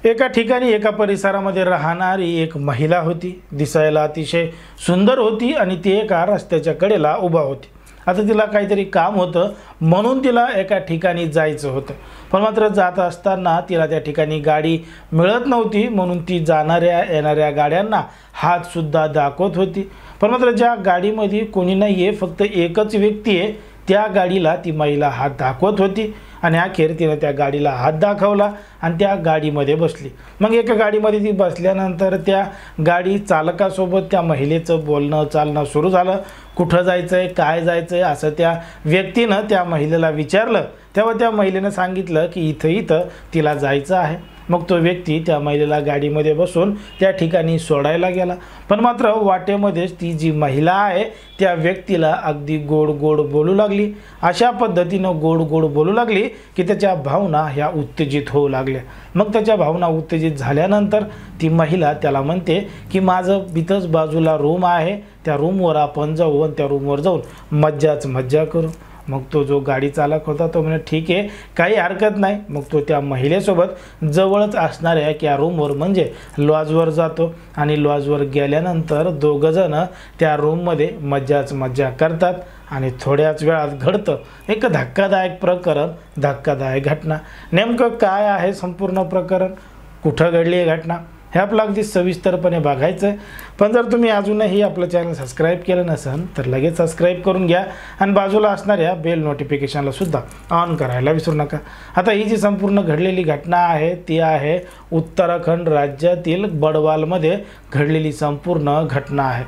एका ठिकाणी एका परिसरामध्ये राहणारी एक महिला होती। दिसायला अतिशय सुंदर होती आणि ती एका रस्त्याच्या कडेला उभा होती। आता तिला काहीतरी काम होतं म्हणून तिला एका ठिकाणी जायचं होतं, पण मात्र जात असताना तिला त्या ठिकाणी गाडी मिळत नव्हती म्हणून ती जाणाऱ्या येणाऱ्या गाड्यांना हात सुद्धा दाखवत होती। पण मात्र ज्या गाडीमध्ये कोणी नाहीये, फक्त एकच व्यक्ती आहे, त्या गाडीला ती महिला हात दाखवत होती आणि अखेर तिने त्या गाडीला हात दाखवला आणि त्या गाडीमध्ये बसली। मग एका गाडीमध्ये ती बसल्यानंतर त्या गाडी चालकासोबत त्या महिलेचं बोलणं चालणं सुरू झालं। कुठं जायचंय, काय जायचंय असं त्या व्यक्तीनं त्या महिलेला विचारलं। तेव्हा त्या महिलेनं सांगितलं की इथं तिला जायचं आहे। मग तो व्यक्ती त्या महिलेला गाडीमध्ये बसून त्या ठिकाणी सोडायला गेला। पण मात्र वाटेमध्येच ती जी महिला आहे त्या व्यक्तीला अगदी गोड गोड बोलू लागली। अशा पद्धतीनं गोड गोड बोलू लागली की त्याच्या भावना ह्या उत्तेजित होऊ लागल्या। मग त्याच्या भावना उत्तेजित झाल्यानंतर ती महिला त्याला म्हणते की माझं इथंच बाजूला रूम आहे, त्या रूमवर आपण जाऊ आणि त्या रूमवर जाऊन मज्जा करू। मग तो जो गाडी चालक होता तो म्हणे ठीक आहे, काही हरकत नाही। मग तो त्या महिलेसोबत जवळच असणाऱ्या त्या रूमवर म्हणजे लॉजवर जातो आणि लॉजवर गेल्यानंतर दोघं जण त्या रूममध्ये मज्जा करतात आणि थोड्याच वेळात घडतं एक धक्कादायक प्रकरण, धक्कादायक घटना। नेमकं काय आहे संपूर्ण प्रकरण, कुठं घडली आहे घटना, हे आपलं अगदी सविस्तरपणे बघायचं आहे। पण जर तुम्ही अजूनही आपलं चॅनल सबस्क्राईब केलं नसेल तर लगेच सबस्क्राईब करून घ्या आणि बाजूला असणाऱ्या बेल नोटिफिकेशनला सुद्धा ऑन करायला विसरू नका। आता ही जी संपूर्ण घडलेली घटना आहे ती आहे उत्तराखंड राज्यातील बडवालमध्ये घडलेली संपूर्ण घटना आहे।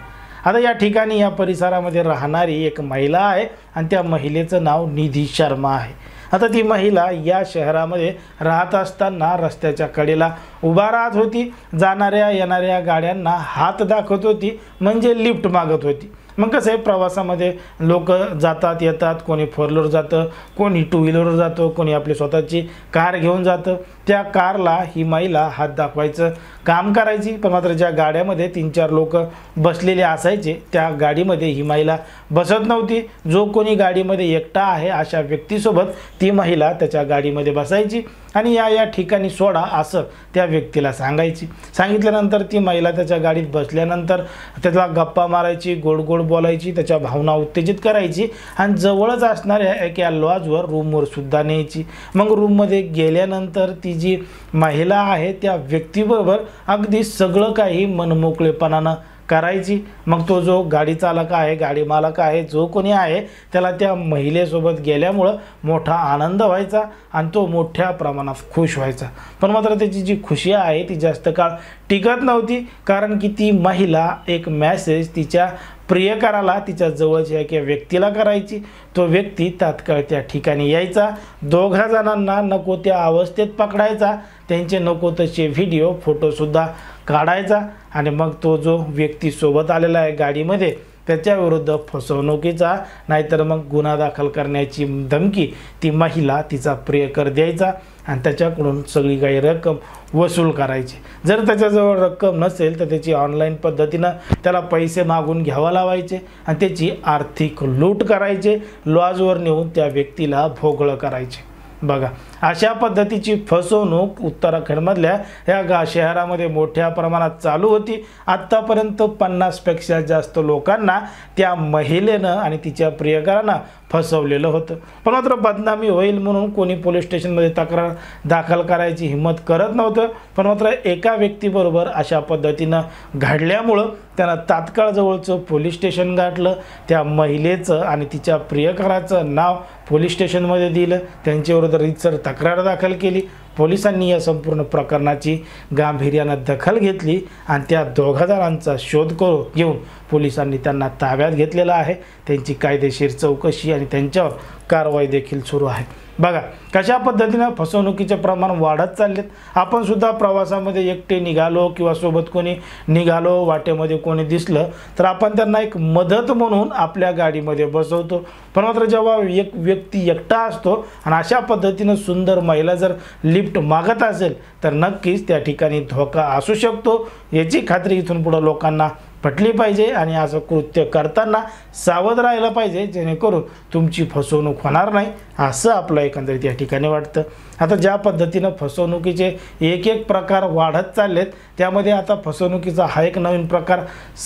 आता या ठिकाणी या परिसरामध्ये राहणारी एक महिला आहे आणि त्या महिलेचं नाव निधी शर्मा आहे। आता ती महिला या शहरामध्ये राहत असताना रस्त्याच्या कडेला उभा राहत होती, जाणाऱ्या येणाऱ्या गाड्यांना हात दाखवत होती म्हणजे लिफ्ट मागत होती। मग कसं आहे, प्रवासामध्ये लोक जातात येतात, कोणी फोर व्हीलर जातं, कोणी टू व्हीलरवर जातो, कोणी आपली स्वतःची कार घेऊन जातं। त्या कारला ही महिला हात दाखवायचं काम करायची। पण मात्र ज्या गाड्यामध्ये 3-4 लोक बसलेले असायचे त्या गाडीमध्ये ही महिला बसत नव्हती। जो कोणी गाडीमध्ये एकटा आहे अशा व्यक्तीसोबत ती महिला त्याच्या गाडीमध्ये बसायची आणि या ठिकाणी सोडा असं त्या व्यक्तीला सांगायची। सांगितल्यानंतर ती महिला त्याच्या गाडीत बसल्यानंतर त्याला गप्पा मारायची, गोड गोड बोलायची, त्याच्या भावना उत्तेजित करायची आणि जवळच असणाऱ्या एका लॉजवर रूमवर सुद्धा न्यायची। मग रूममध्ये गेल्यानंतर ती जी महिला आहे त्या व्यक्तीबरोबर अगदी सगळं काही मनमोकळेपणानं करायची। मग तो जो गाडी चालक आहे, गाडी मालक आहे, जो कोणी आहे त्याला त्या महिलेसोबत गेल्यामुळं मोठा आनंद व्हायचा आणि तो मोठ्या प्रमाणात खुश व्हायचा। पण मात्र त्याची जी खुशी आहे ती जास्त काळ टिकत नव्हती, कारण की ती महिला एक मेसेज तिच्या प्रियकराला तिच्या जवळच्या एका व्यक्तीला करायची। तो व्यक्ती तात्काळ त्या ठिकाणी यायचा, दोघा जणांना नको त्या अवस्थेत पकडायचा, त्यांचे नको तसे व्हिडिओ फोटोसुद्धा काढायचा आणि मग तो जो व्यक्ती सोबत आलेला आहे गाडीमध्ये त्याच्याविरुद्ध फसवणुकीचा नाहीतर मग गुन्हा दाखल करण्याची धमकी ती महिला तिचा प्रियकर द्यायचा आणि त्याच्याकडून सगळी काही रक्कम वसूल करायची। जर त्याच्याजवळ रक्कम नसेल तर त्याची ऑनलाईन पद्धतीनं त्याला पैसे मागून घ्यावा लावायचे आणि त्याची आर्थिक लूट करायचे, लॉजवर नेऊन त्या व्यक्तीला भोगळं करायचे। बघा, अशा पद्धतीची फसवणूक उत्तराखंडमधल्या या शहरामध्ये मोठ्या प्रमाणात चालू होती। आत्तापर्यंत 50 पेक्षा जास्त लोकांना त्या महिलेनं आणि तिच्या प्रियकरांना फसवलेलं होतं। पण मात्र बदनामी होईल म्हणून कोणी पोलीस स्टेशनमध्ये तक्रार दाखल करायची हिंमत करत नव्हतं। पण मात्र एका व्यक्तीबरोबर अशा पद्धतीनं घडल्यामुळं त्यानं तात्काळ जवळचं पोलीस स्टेशन गाठलं, त्या महिलेचं आणि तिच्या प्रियकराचं नाव पोलीस स्टेशनमध्ये दिलं, त्यांच्याविरुद्ध रीतसर तक्रार दाखल केली। पोलिसांनी या संपूर्ण प्रकरणाची गांभीर्यानं दखल घेतली आणि त्या दोघा जणांचा शोध घेऊन पोलिसांनी त्यांना ताब्यात घेतलेला आहे। त्यांची कायदेशीर चौकशी आणि त्यांच्यावर कारवाई देखील सुरू आहे। बघा कशा पद्धतीनं फसवणुकीचे प्रमाण वाढत चाललेत। आपण सुद्धा प्रवासामध्ये एकटे निघालो किंवा सोबत कोणी निघालो, वाटेमध्ये कोणी दिसलं तर आपण त्यांना एक मदत म्हणून आपल्या गाडीमध्ये बसवतो। पण मात्र जेव्हा एक व्यक्ती एकटा असतो आणि अशा पद्धतीनं सुंदर महिला जर लिफ्ट मागत असेल तर नक्कीच त्या ठिकाणी धोका असू शकतो, याची खात्री इथून पुढे लोकांना पटली पाहिजे आणि असं कृत्य करताना सावध राहिलं पाहिजे, जेणेकरून तुमची फसवणूक होणार नाही असं आपलं एकंदरीत या ठिकाणी वाटतं. आता ज्या पद्धतीनं फसवणुकीचे एक एक प्रकार वाढत चाललेत, त्यामध्ये आता फसवणुकीचा हा एक नवीन प्रकार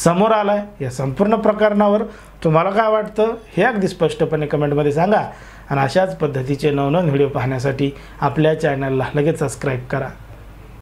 समोर आला आहे. या संपूर्ण प्रकरणावर तुम्हाला काय वाटतं हे अगदी स्पष्टपणे कमेंटमध्ये सांगा. आणि अशाच पद्धतीचे नवनवीन व्हिडिओ पाहण्यासाठी आपल्या चॅनलला लगेच सबस्क्राईब करा.